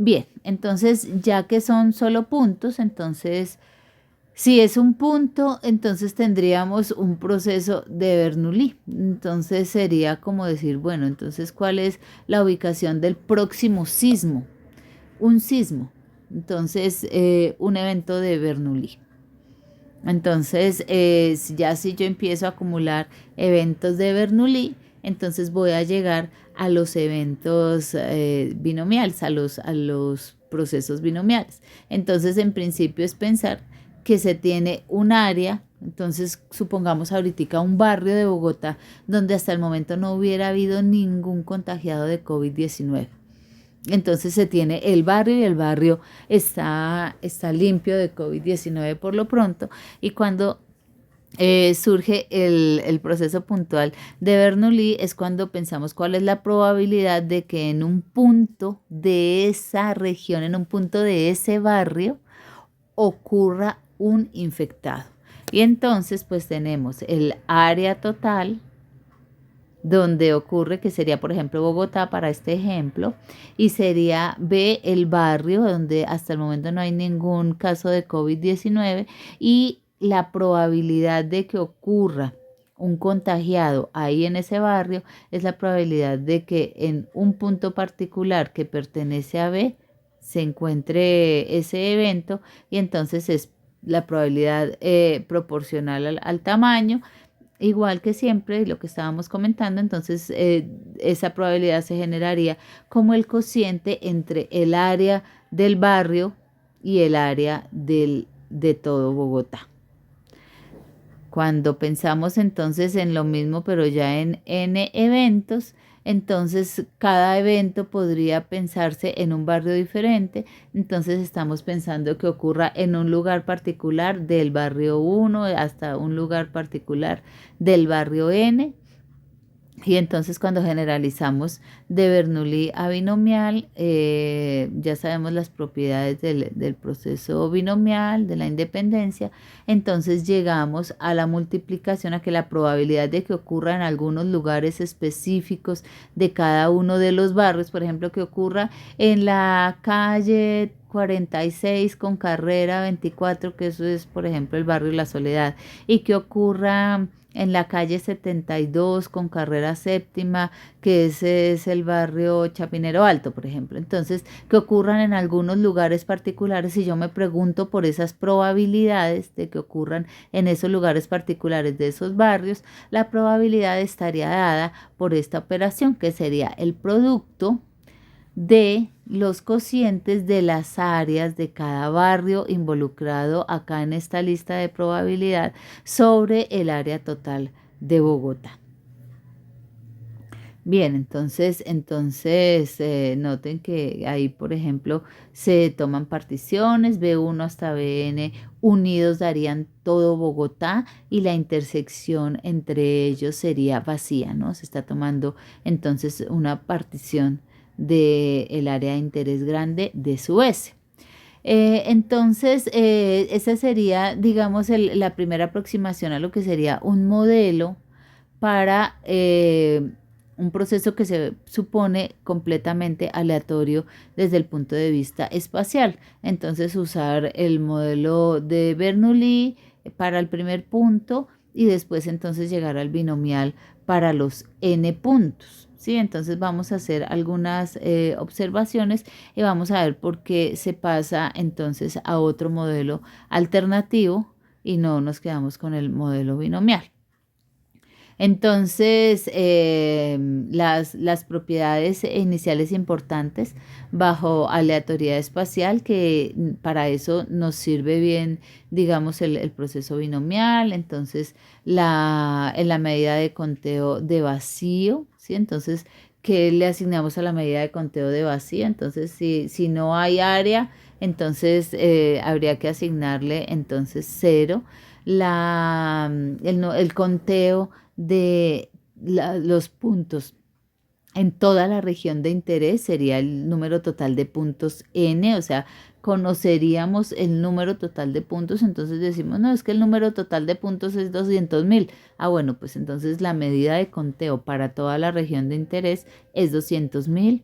Bien, entonces ya que son solo puntos, entonces si es un punto, entonces tendríamos un proceso de Bernoulli. Entonces sería como decir, bueno, entonces ¿cuál es la ubicación del próximo sismo? Un sismo. Entonces, un evento de Bernoulli. Entonces, ya si yo empiezo a acumular eventos de Bernoulli, entonces voy a llegar a los eventos binomiales, a los procesos binomiales. Entonces, en principio es pensar que se tiene un área, entonces supongamos ahorita un barrio de Bogotá donde hasta el momento no hubiera habido ningún contagiado de COVID-19. Entonces se tiene el barrio y el barrio está limpio de COVID-19 por lo pronto. Y cuando surge el proceso puntual de Bernoulli es cuando pensamos cuál es la probabilidad de que en un punto de esa región, en un punto de ese barrio, ocurra un infectado. Y entonces pues tenemos el área total donde ocurre, que sería por ejemplo Bogotá para este ejemplo, y sería B, el barrio donde hasta el momento no hay ningún caso de COVID-19 y la probabilidad de que ocurra un contagiado ahí en ese barrio es la probabilidad de que en un punto particular que pertenece a B se encuentre ese evento y entonces es la probabilidad proporcional al tamaño. Igual que siempre, lo que estábamos comentando, entonces esa probabilidad se generaría como el cociente entre el área del barrio y el área de todo Bogotá. Cuando pensamos entonces en lo mismo, pero ya en N eventos, entonces cada evento podría pensarse en un barrio diferente. Entonces estamos pensando que ocurra en un lugar particular del barrio 1 hasta un lugar particular del barrio N. Y entonces cuando generalizamos de Bernoulli a binomial, ya sabemos las propiedades del proceso binomial, de la independencia, entonces llegamos a la multiplicación, a que la probabilidad de que ocurra en algunos lugares específicos de cada uno de los barrios, por ejemplo, que ocurra en la calle 46 con carrera 24, que eso es, por ejemplo, el barrio La Soledad, y que ocurra en la calle 72 con carrera séptima, que ese es el barrio Chapinero Alto, por ejemplo. Entonces, que ocurran en algunos lugares particulares, y yo me pregunto por esas probabilidades de que ocurran en esos lugares particulares de esos barrios, la probabilidad estaría dada por esta operación, que sería el producto de los cocientes de las áreas de cada barrio involucrado acá en esta lista de probabilidad sobre el área total de Bogotá. Bien, entonces noten que ahí, por ejemplo, se toman particiones, B1 hasta BN unidos darían todo Bogotá, y la intersección entre ellos sería vacía, ¿no? Se está tomando entonces una partición del área de interés grande de su S. Entonces, esa sería, digamos, la primera aproximación a lo que sería un modelo para un proceso que se supone completamente aleatorio desde el punto de vista espacial. Entonces, usar el modelo de Bernoulli para el primer punto, y después entonces llegar al binomial para los n puntos. ¿Sí? Entonces vamos a hacer algunas observaciones y vamos a ver por qué se pasa entonces a otro modelo alternativo y no nos quedamos con el modelo binomial. Entonces, las propiedades iniciales importantes bajo aleatoriedad espacial, que para eso nos sirve bien, digamos, el proceso binomial. Entonces, en la medida de conteo de vacío, ¿sí? Entonces, ¿qué le asignamos a la medida de conteo de vacío? Entonces, si no hay área, entonces habría que asignarle entonces 0. El conteo de los puntos en toda la región de interés sería el número total de puntos n, o sea, conoceríamos el número total de puntos, entonces decimos, no, es que el número total de puntos es 200.000. Ah, bueno, pues entonces la medida de conteo para toda la región de interés es 200.000.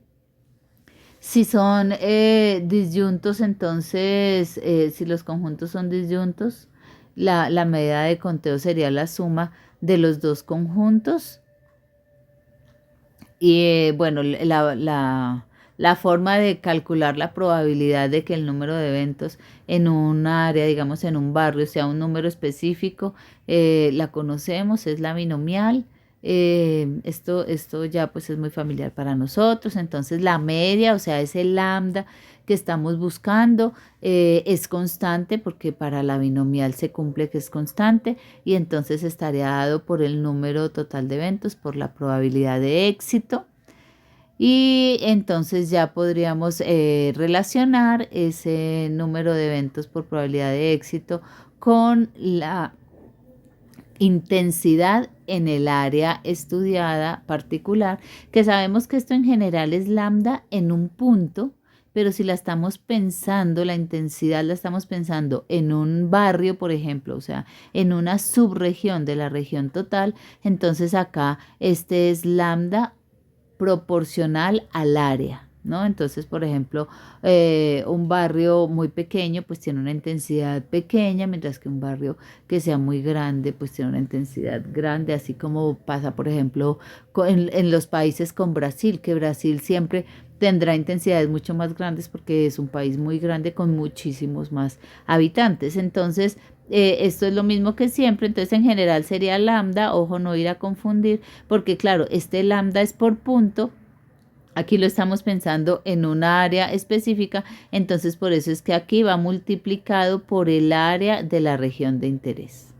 Si son disyuntos, entonces, si los conjuntos son disyuntos, la medida de conteo sería la suma de los dos conjuntos. Y bueno, la forma de calcular la probabilidad de que el número de eventos en un área, digamos en un barrio, sea un número específico, la conocemos, es la binomial. Esto ya pues es muy familiar para nosotros. Entonces la media, o sea, ese lambda que estamos buscando, es constante, porque para la binomial se cumple que es constante, y entonces estaría dado por el número total de eventos, por la probabilidad de éxito. Y entonces ya podríamos relacionar ese número de eventos por probabilidad de éxito con la intensidad en el área estudiada particular, que sabemos que esto en general es lambda en un punto, pero si la estamos pensando, la intensidad la estamos pensando en un barrio, por ejemplo, o sea, en una subregión de la región total, entonces acá este es lambda proporcional al área, ¿no? Entonces, por ejemplo, un barrio muy pequeño pues tiene una intensidad pequeña, mientras que un barrio que sea muy grande pues tiene una intensidad grande, así como pasa, por ejemplo, en los países con Brasil, que Brasil siempre tendrá intensidades mucho más grandes porque es un país muy grande con muchísimos más habitantes. Entonces, esto es lo mismo que siempre, entonces en general sería lambda, ojo no ir a confundir, porque claro, este lambda es por punto, aquí lo estamos pensando en una área específica, entonces por eso es que aquí va multiplicado por el área de la región de interés,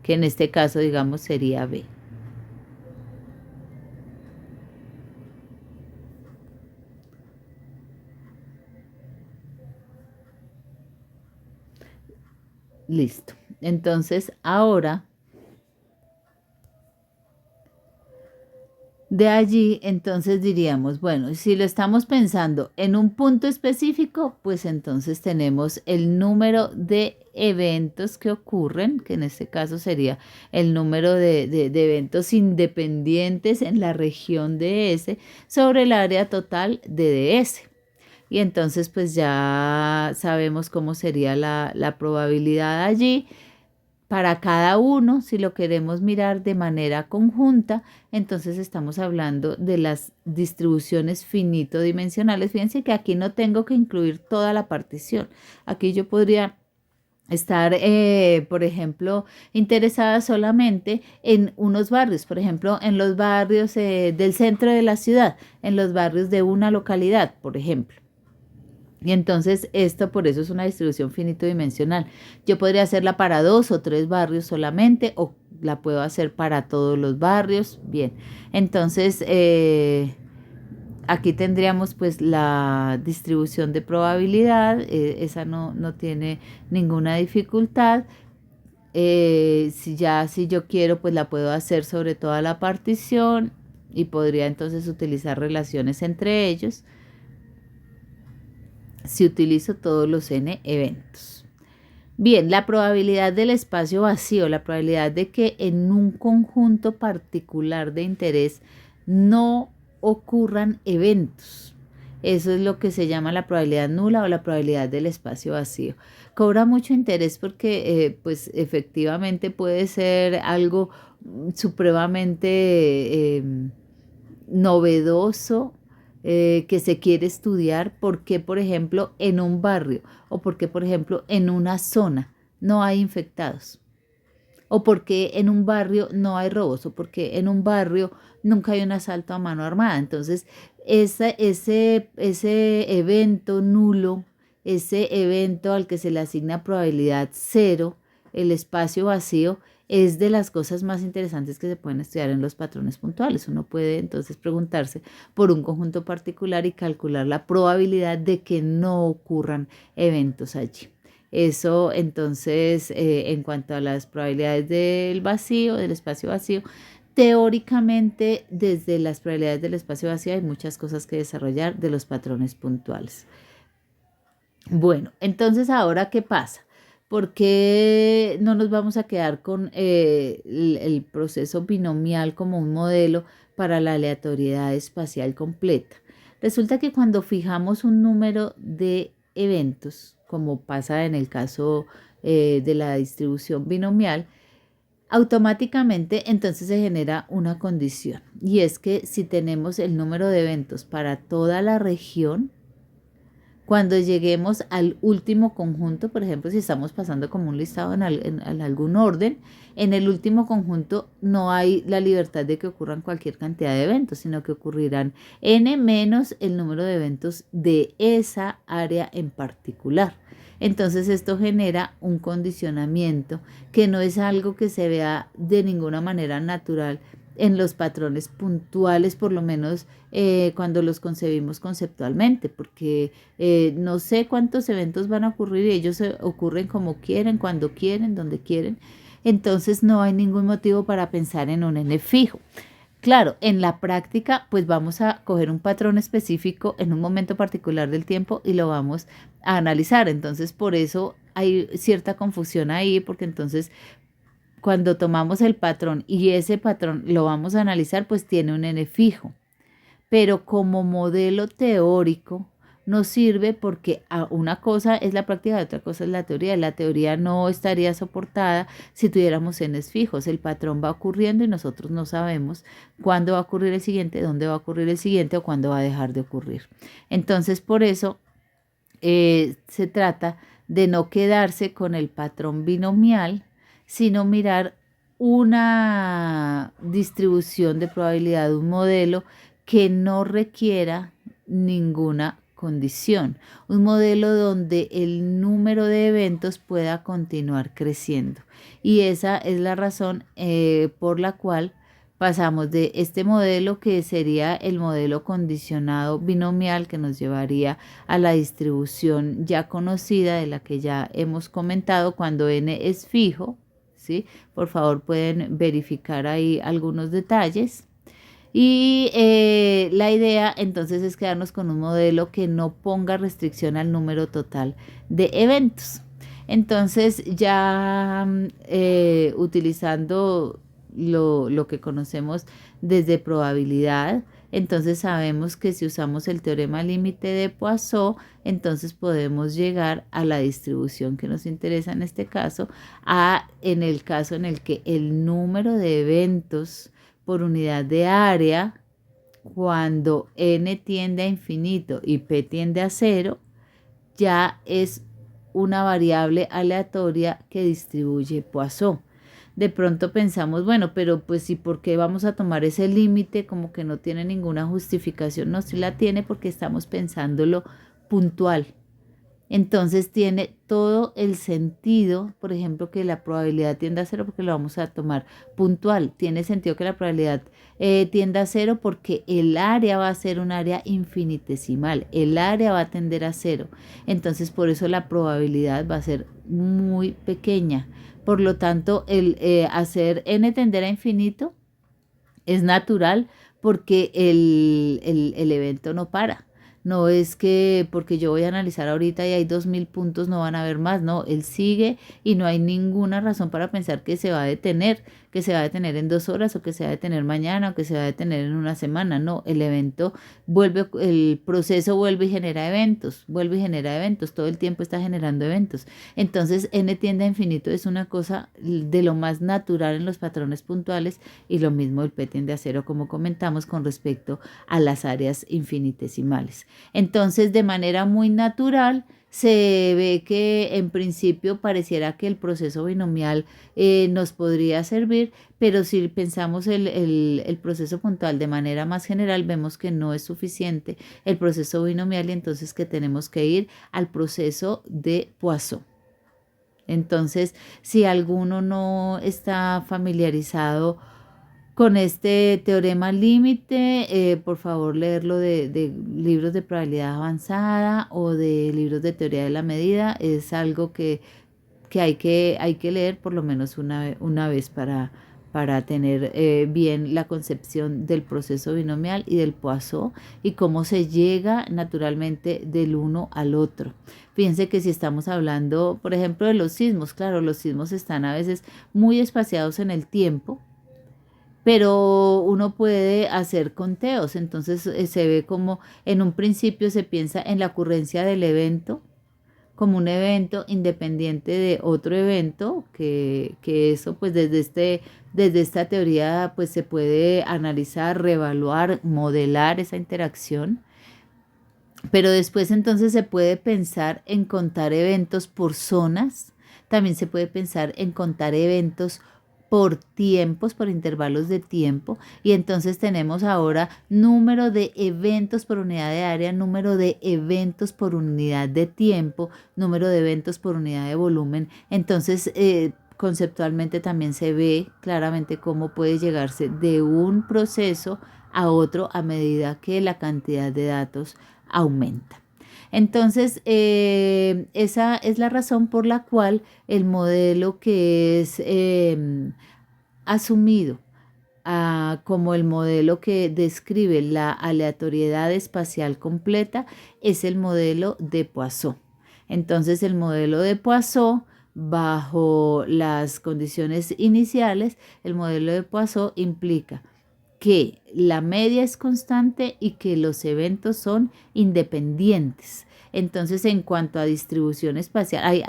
que en este caso digamos sería B. Listo. Entonces ahora De allí, entonces diríamos, bueno, si lo estamos pensando en un punto específico, pues entonces tenemos el número de eventos que ocurren, que en este caso sería el número de eventos independientes en la región de S sobre el área total de DS. Y entonces pues ya sabemos cómo sería la probabilidad allí para cada uno, si lo queremos mirar de manera conjunta, entonces estamos hablando de las distribuciones finito-dimensionales. Fíjense que aquí no tengo que incluir toda la partición. Aquí yo podría estar, por ejemplo, interesada solamente en unos barrios, por ejemplo, en los barrios del centro de la ciudad, en los barrios de una localidad, por ejemplo. Y entonces esto por eso es una distribución finito-dimensional. Yo podría hacerla para 2 o 3 barrios solamente o la puedo hacer para todos los barrios. Bien, entonces aquí tendríamos pues la distribución de probabilidad. Esa no tiene ninguna dificultad. Si yo quiero pues la puedo hacer sobre toda la partición y podría entonces utilizar relaciones entre ellos si utilizo todos los n eventos. Bien, la probabilidad del espacio vacío, la probabilidad de que en un conjunto particular de interés no ocurran eventos. Eso es lo que se llama la probabilidad nula o la probabilidad del espacio vacío. Cobra mucho interés porque pues efectivamente puede ser algo supremamente novedoso que se quiere estudiar, por qué, por ejemplo, en un barrio o por qué, por ejemplo, en una zona no hay infectados o por qué en un barrio no hay robos o por qué en un barrio nunca hay un asalto a mano armada. Entonces, ese evento nulo, ese evento al que se le asigna probabilidad cero, el espacio vacío, es de las cosas más interesantes que se pueden estudiar en los patrones puntuales. Uno puede entonces preguntarse por un conjunto particular y calcular la probabilidad de que no ocurran eventos allí. Eso entonces, en cuanto a las probabilidades del vacío, del espacio vacío, teóricamente desde las probabilidades del espacio vacío hay muchas cosas que desarrollar de los patrones puntuales. Bueno, entonces ahora, ¿qué pasa? ¿Por qué no nos vamos a quedar con el proceso binomial como un modelo para la aleatoriedad espacial completa? Resulta que cuando fijamos un número de eventos, como pasa en el caso de la distribución binomial, automáticamente entonces se genera una condición, y es que si tenemos el número de eventos para toda la región, cuando lleguemos al último conjunto, por ejemplo, si estamos pasando como un listado en algún orden, en el último conjunto no hay la libertad de que ocurran cualquier cantidad de eventos, sino que ocurrirán n menos el número de eventos de esa área en particular. Entonces esto genera un condicionamiento que no es algo que se vea de ninguna manera natural en los patrones puntuales, por lo menos cuando los concebimos conceptualmente, porque no sé cuántos eventos van a ocurrir y ellos ocurren como quieren, cuando quieren, donde quieren. Entonces no hay ningún motivo para pensar en un n fijo. Claro, en la práctica, pues vamos a coger un patrón específico en un momento particular del tiempo y lo vamos a analizar. Entonces, por eso hay cierta confusión ahí, porque entonces cuando tomamos el patrón y ese patrón lo vamos a analizar, pues tiene un n fijo. Pero como modelo teórico nos sirve porque una cosa es la práctica y otra cosa es la teoría. La teoría no estaría soportada si tuviéramos n's fijos. El patrón va ocurriendo y nosotros no sabemos cuándo va a ocurrir el siguiente, dónde va a ocurrir el siguiente o cuándo va a dejar de ocurrir. Entonces, por eso se trata de no quedarse con el patrón binomial, sino mirar una distribución de probabilidad, un modelo que no requiera ninguna condición, un modelo donde el número de eventos pueda continuar creciendo. Y esa es la razón por la cual pasamos de este modelo, que sería el modelo condicionado binomial, que nos llevaría a la distribución ya conocida, de la que ya hemos comentado, cuando n es fijo, ¿sí? Por favor, pueden verificar ahí algunos detalles. Y la idea entonces es quedarnos con un modelo que no ponga restricción al número total de eventos. Entonces ya utilizando lo que conocemos desde probabilidad, entonces sabemos que si usamos el teorema límite de Poisson, entonces podemos llegar a la distribución que nos interesa en este caso, en el caso en el que el número de eventos por unidad de área, cuando n tiende a infinito y p tiende a cero, ya es una variable aleatoria que distribuye Poisson. De pronto pensamos, bueno, pero pues sí, ¿por qué vamos a tomar ese límite? Como que no tiene ninguna justificación. No, sí la tiene porque estamos pensándolo puntual. Entonces tiene todo el sentido, por ejemplo, que la probabilidad tienda a cero porque lo vamos a tomar puntual. Tiene sentido que la probabilidad tienda a cero porque el área va a ser un área infinitesimal. El área va a tender a cero. Entonces por eso la probabilidad va a ser muy pequeña. Por lo tanto, el hacer n tender a infinito es natural porque el evento no para. No es que porque yo voy a analizar ahorita y hay 2000 puntos, no van a haber más. No, él sigue y no hay ninguna razón para pensar que se va a detener, que se va a detener en 2 horas o que se va a detener mañana o que se va a detener en una semana. No, el evento vuelve, el proceso vuelve y genera eventos, vuelve y genera eventos, todo el tiempo está generando eventos. Entonces, n tiende a infinito es una cosa de lo más natural en los patrones puntuales y lo mismo el p tiende a cero, como comentamos, con respecto a las áreas infinitesimales. Entonces, de manera muy natural, se ve que en principio pareciera que el proceso binomial nos podría servir, pero si pensamos el proceso puntual de manera más general, vemos que no es suficiente el proceso binomial y entonces que tenemos que ir al proceso de Poisson. Entonces, si alguno no está familiarizado con este teorema límite, por favor leerlo de libros de probabilidad avanzada o de libros de teoría de la medida. Es algo que hay que leer por lo menos una vez para tener bien la concepción del proceso binomial y del Poisson y cómo se llega naturalmente del uno al otro. Fíjense que si estamos hablando, por ejemplo, de los sismos, claro, los sismos están a veces muy espaciados en el tiempo, pero uno puede hacer conteos, entonces se ve como en un principio se piensa en la ocurrencia del evento como un evento independiente de otro evento, que eso pues desde esta teoría pues se puede analizar, reevaluar, modelar esa interacción. Pero después entonces se puede pensar en contar eventos por zonas, también se puede pensar en contar eventos por tiempos, por intervalos de tiempo, y entonces tenemos ahora número de eventos por unidad de área, número de eventos por unidad de tiempo, número de eventos por unidad de volumen. Entonces, conceptualmente también se ve claramente cómo puede llegarse de un proceso a otro a medida que la cantidad de datos aumenta. Entonces, esa es la razón por la cual el modelo que es asumido como el modelo que describe la aleatoriedad espacial completa es el modelo de Poisson. Entonces, el modelo de Poisson, bajo las condiciones iniciales, el modelo de Poisson implica que la media es constante y que los eventos son independientes. Entonces, en cuanto a distribución espacial,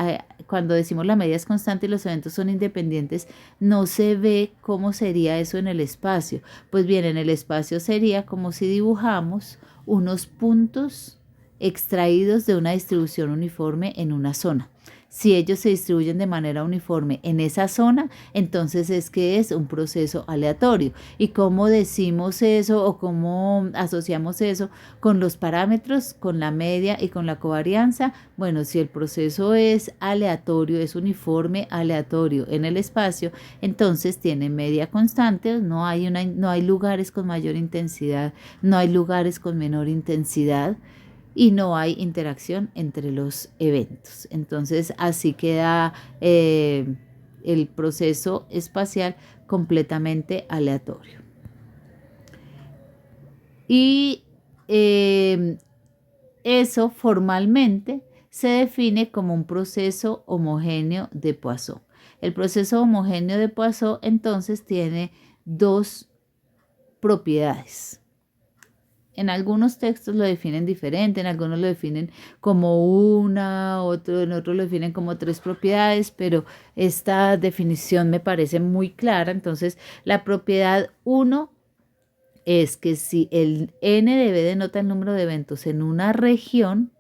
cuando decimos la media es constante y los eventos son independientes, no se ve cómo sería eso en el espacio. Pues bien, en el espacio sería como si dibujamos unos puntos extraídos de una distribución uniforme en una zona. Si ellos se distribuyen de manera uniforme en esa zona, entonces es que es un proceso aleatorio. ¿Y cómo decimos eso o cómo asociamos eso con los parámetros, con la media y con la covarianza? Bueno, si el proceso es aleatorio, es uniforme aleatorio en el espacio, entonces tiene media constante, no hay lugares con mayor intensidad, no hay lugares con menor intensidad, y no hay interacción entre los eventos. Entonces, así queda el proceso espacial completamente aleatorio. Y eso formalmente se define como un proceso homogéneo de Poisson. El proceso homogéneo de Poisson entonces tiene dos propiedades. En algunos textos lo definen diferente, en algunos lo definen como una, en otros lo definen como tres propiedades, pero esta definición me parece muy clara. Entonces, la propiedad 1 es que si el n de B denota el número de eventos en una región,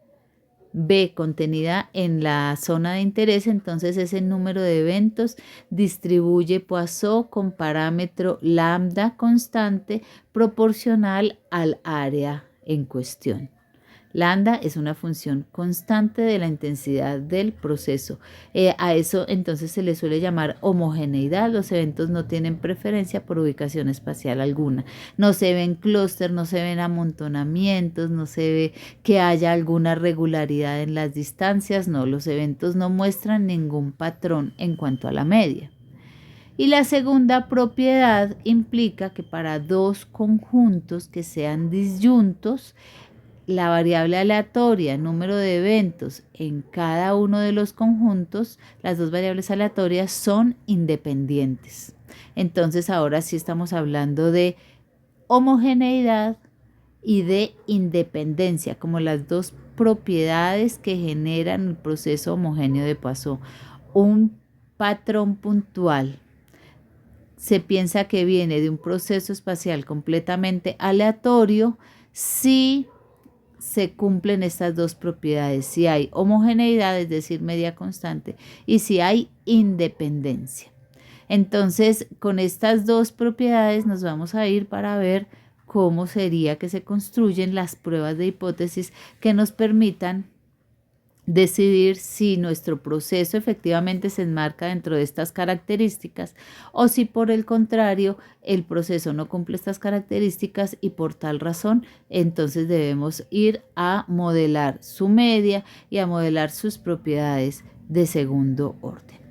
B contenida en la zona de interés, entonces ese número de eventos distribuye Poisson con parámetro lambda constante proporcional al área en cuestión. Lambda es una función constante de la intensidad del proceso. A eso entonces se le suele llamar homogeneidad. Los eventos no tienen preferencia por ubicación espacial alguna. No se ven clúster, no se ven amontonamientos, no se ve que haya alguna regularidad en las distancias. No, los eventos no muestran ningún patrón en cuanto a la media. Y la segunda propiedad implica que para dos conjuntos que sean disyuntos, la variable aleatoria, número de eventos en cada uno de los conjuntos, las dos variables aleatorias son independientes. Entonces ahora sí estamos hablando de homogeneidad y de independencia, como las dos propiedades que generan el proceso homogéneo de Poisson. Un patrón puntual se piensa que viene de un proceso espacial completamente aleatorio si se cumplen estas dos propiedades, si hay homogeneidad, es decir, media constante, y si hay independencia. Entonces, con estas dos propiedades nos vamos a ir para ver cómo sería que se construyen las pruebas de hipótesis que nos permitan decidir si nuestro proceso efectivamente se enmarca dentro de estas características o si por el contrario el proceso no cumple estas características y por tal razón entonces debemos ir a modelar su media y a modelar sus propiedades de segundo orden.